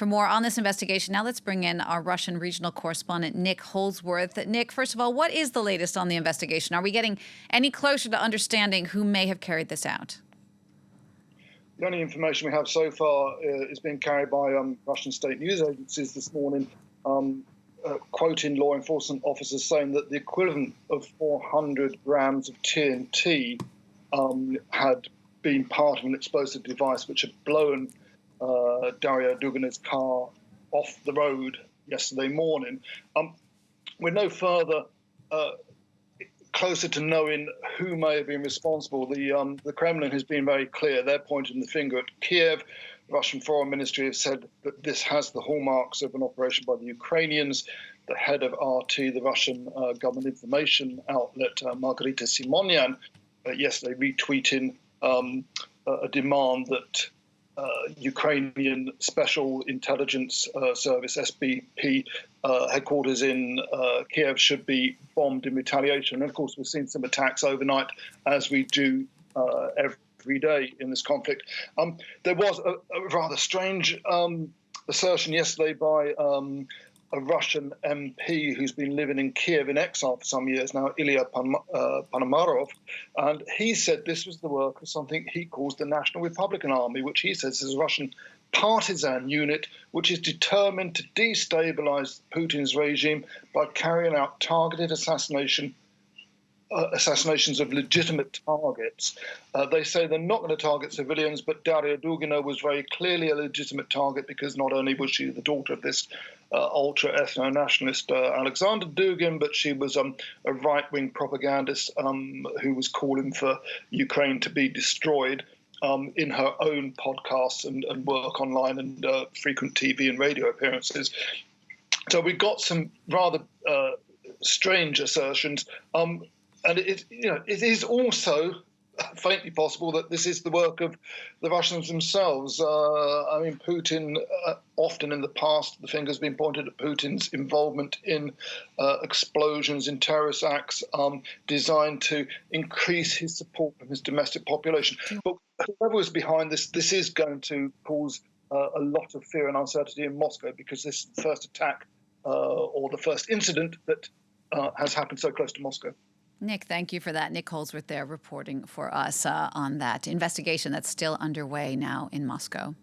for more on this investigation. Now let's bring in our Russian regional correspondent, Nick Holdsworth. Nick, first of all, what is the latest on the investigation? Are we getting any closer to understanding who may have carried this out? The only information we have so far is being carried by Russian state news agencies this morning, quoting law enforcement officers saying that the equivalent of 400 grams of TNT had been part of an explosive device which had blown Darya Dugina's car off the road yesterday morning. We're no further closer to knowing who may have been responsible. The Kremlin has been very clear. They're pointing the finger at Kyiv. The Russian Foreign Ministry has said that this has the hallmarks of an operation by the Ukrainians. The head of RT, the Russian government information outlet, Margarita Simonyan, yesterday retweeting a demand that Ukrainian Special Intelligence Service, SBP, headquarters in Kiev should be bombed in retaliation. And of course, we've seen some attacks overnight, as we do every day in this conflict. There was a rather strange assertion yesterday by a Russian MP who's been living in Kiev in exile for some years now, Ilya Ponomarov, and he said this was the work of something he calls the National Republican Army, which he says is a Russian partisan unit which is determined to destabilize Putin's regime by carrying out targeted assassinations of legitimate targets. They say they're not going to target civilians, but Darya Dugina was very clearly a legitimate target because not only was she the daughter of this ultra-nationalist Alexander Dugin, but she was a right-wing propagandist who was calling for Ukraine to be destroyed in her own podcasts and work online and frequent TV and radio appearances. So we got some rather strange assertions. And it is also faintly possible that this is the work of the Russians themselves. Putin, often in the past, the finger's been pointed at Putin's involvement in explosions, in terrorist acts designed to increase his support from his domestic population. But whoever was behind this is going to cause a lot of fear and uncertainty in Moscow, because this is the first attack or the first incident that has happened so close to Moscow. Nick, thank you for that. Nick Holdsworth there reporting for us on that investigation that's still underway now in Moscow.